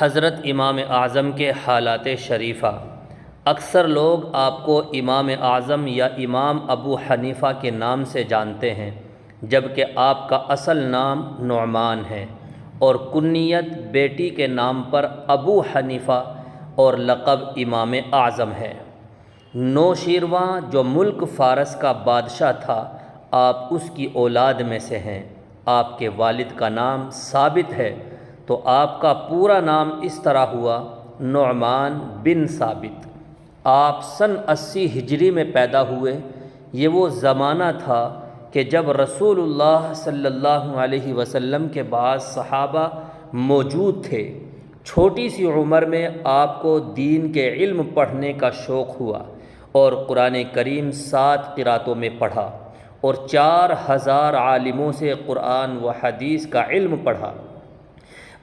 حضرت امام اعظم کے حالات شریفہ۔ اکثر لوگ آپ کو امام اعظم یا امام ابو حنیفہ کے نام سے جانتے ہیں، جبکہ آپ کا اصل نام نعمان ہے اور کنیت بیٹی کے نام پر ابو حنیفہ اور لقب امام اعظم ہے۔ نوشیروان جو ملک فارس کا بادشاہ تھا، آپ اس کی اولاد میں سے ہیں۔ آپ کے والد کا نام ثابت ہے، تو آپ کا پورا نام اس طرح ہوا نعمان بن ثابت۔ آپ سن 80 ہجری میں پیدا ہوئے۔ یہ وہ زمانہ تھا کہ جب رسول اللہ صلی اللہ علیہ وسلم کے بعض صحابہ موجود تھے۔ چھوٹی سی عمر میں آپ کو دین کے علم پڑھنے کا شوق ہوا اور قرآن کریم 7 قراتوں میں پڑھا اور 4000 عالموں سے قرآن و حدیث کا علم پڑھا۔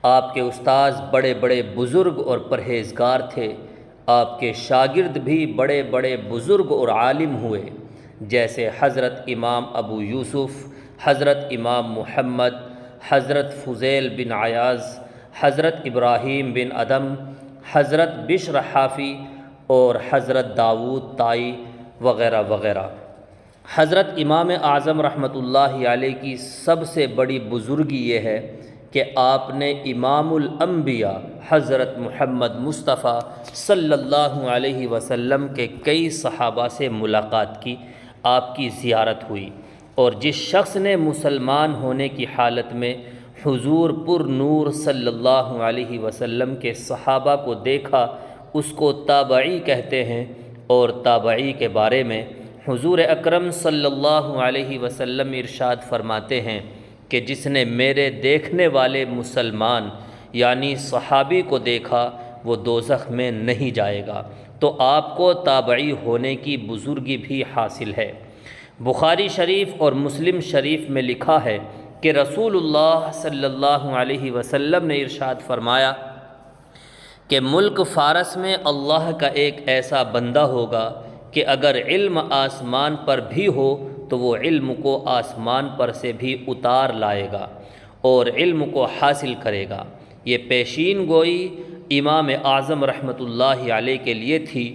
آپ کے استاذ بڑے بڑے بزرگ اور پرہیزگار تھے۔ آپ کے شاگرد بھی بڑے بڑے بزرگ اور عالم ہوئے، جیسے حضرت امام ابو یوسف، حضرت امام محمد، حضرت فضیل بن عیاض، حضرت ابراہیم بن ادم، حضرت بشر حافی اور حضرت داؤد طائی وغیرہ وغیرہ۔ حضرت امام اعظم رحمۃ اللہ علیہ کی سب سے بڑی بزرگی یہ ہے کہ آپ نے امام الانبیاء حضرت محمد مصطفیٰ صلی اللہ علیہ وسلم کے کئی صحابہ سے ملاقات کی، آپ کی زیارت ہوئی، اور جس شخص نے مسلمان ہونے کی حالت میں حضور پر نور صلی اللہ علیہ وسلم کے صحابہ کو دیکھا، اس کو تابعی کہتے ہیں۔ اور تابعی کے بارے میں حضور اکرم صلی اللہ علیہ وسلم ارشاد فرماتے ہیں کہ جس نے میرے دیکھنے والے مسلمان یعنی صحابی کو دیکھا، وہ دوزخ میں نہیں جائے گا۔ تو آپ کو تابعی ہونے کی بزرگی بھی حاصل ہے۔ بخاری شریف اور مسلم شریف میں لکھا ہے کہ رسول اللہ صلی اللہ علیہ وسلم نے ارشاد فرمایا کہ ملک فارس میں اللہ کا ایک ایسا بندہ ہوگا کہ اگر علم آسمان پر بھی ہو تو وہ علم کو آسمان پر سے بھی اتار لائے گا اور علم کو حاصل کرے گا۔ یہ پیشین گوئی امام اعظم رحمۃ اللہ علیہ کے لیے تھی،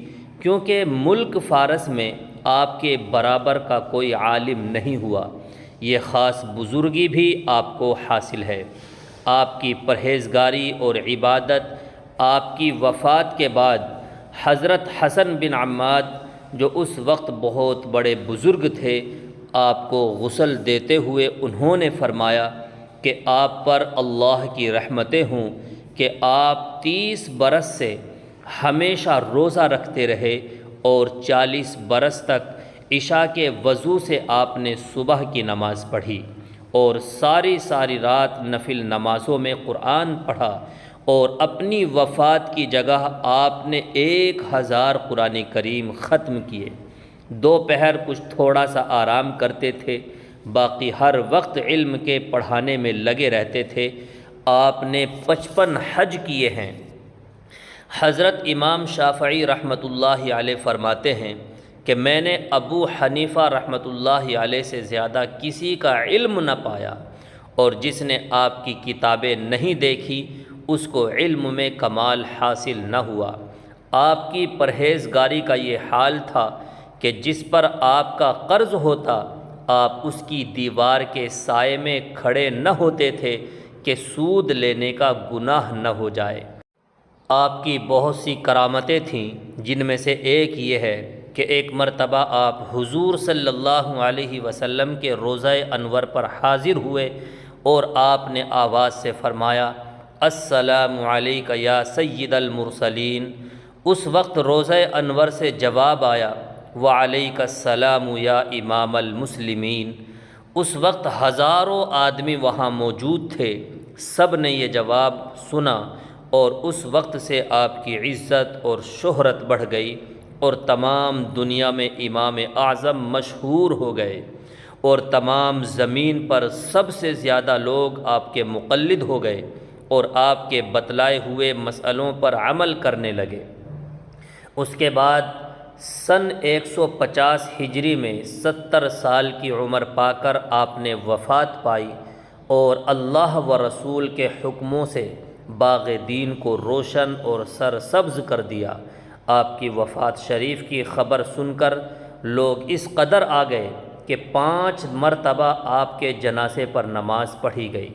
کیونکہ ملک فارس میں آپ کے برابر کا کوئی عالم نہیں ہوا۔ یہ خاص بزرگی بھی آپ کو حاصل ہے۔ آپ کی پرہیزگاری اور عبادت۔ آپ کی وفات کے بعد حضرت حسن بن عماد جو اس وقت بہت بڑے بزرگ تھے، آپ کو غسل دیتے ہوئے انہوں نے فرمایا کہ آپ پر اللہ کی رحمتیں ہوں کہ آپ 30 برس سے ہمیشہ روزہ رکھتے رہے اور 40 برس تک عشاء کے وضو سے آپ نے صبح کی نماز پڑھی اور ساری رات نفل نمازوں میں قرآن پڑھا، اور اپنی وفات کی جگہ آپ نے 1000 قرآن کریم ختم کیے۔ دوپہر کچھ تھوڑا سا آرام کرتے تھے، باقی ہر وقت علم کے پڑھانے میں لگے رہتے تھے۔ آپ نے 55 حج کیے ہیں۔ حضرت امام شافعی رحمۃ اللہ علیہ فرماتے ہیں کہ میں نے ابو حنیفہ رحمۃ اللہ علیہ سے زیادہ کسی کا علم نہ پایا، اور جس نے آپ کی کتابیں نہیں دیکھی اس کو علم میں کمال حاصل نہ ہوا۔ آپ کی پرہیزگاری کا یہ حال تھا کہ جس پر آپ کا قرض ہوتا، آپ اس کی دیوار کے سائے میں کھڑے نہ ہوتے تھے کہ سود لینے کا گناہ نہ ہو جائے۔ آپ کی بہت سی کرامتیں تھیں، جن میں سے ایک یہ ہے کہ ایک مرتبہ آپ حضور صلی اللہ علیہ وسلم کے روضہ انور پر حاضر ہوئے اور آپ نے آواز سے فرمایا السلام علیک یا سید المرسلین۔ اس وقت روضہ انور سے جواب آیا وعلیک السلام یا امام المسلمین۔ اس وقت ہزاروں آدمی وہاں موجود تھے، سب نے یہ جواب سنا، اور اس وقت سے آپ کی عزت اور شہرت بڑھ گئی اور تمام دنیا میں امام اعظم مشہور ہو گئے، اور تمام زمین پر سب سے زیادہ لوگ آپ کے مقلد ہو گئے اور آپ کے بتلائے ہوئے مسئلوں پر عمل کرنے لگے۔ اس کے بعد سن 150 ہجری میں 70 سال کی عمر پا کر آپ نے وفات پائی، اور اللہ و رسول کے حکموں سے باغ دین کو روشن اور سرسبز کر دیا۔ آپ کی وفات شریف کی خبر سن کر لوگ اس قدر آ گئے کہ 5 مرتبہ آپ کے جنازے پر نماز پڑھی گئی،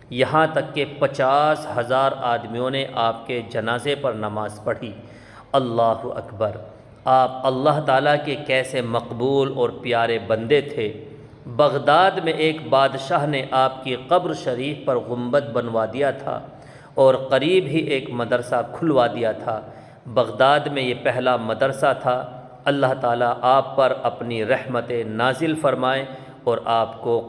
یہاں تک کہ 50,000 آدمیوں نے آپ کے جنازے پر نماز پڑھی۔ اللہ اکبر! آپ اللہ تعالیٰ کے کیسے مقبول اور پیارے بندے تھے۔ بغداد میں ایک بادشاہ نے آپ کی قبر شریف پر گنبد بنوا دیا تھا اور قریب ہی ایک مدرسہ کھلوا دیا تھا۔ بغداد میں یہ پہلا مدرسہ تھا۔ اللہ تعالیٰ آپ پر اپنی رحمت نازل فرمائے اور آپ کو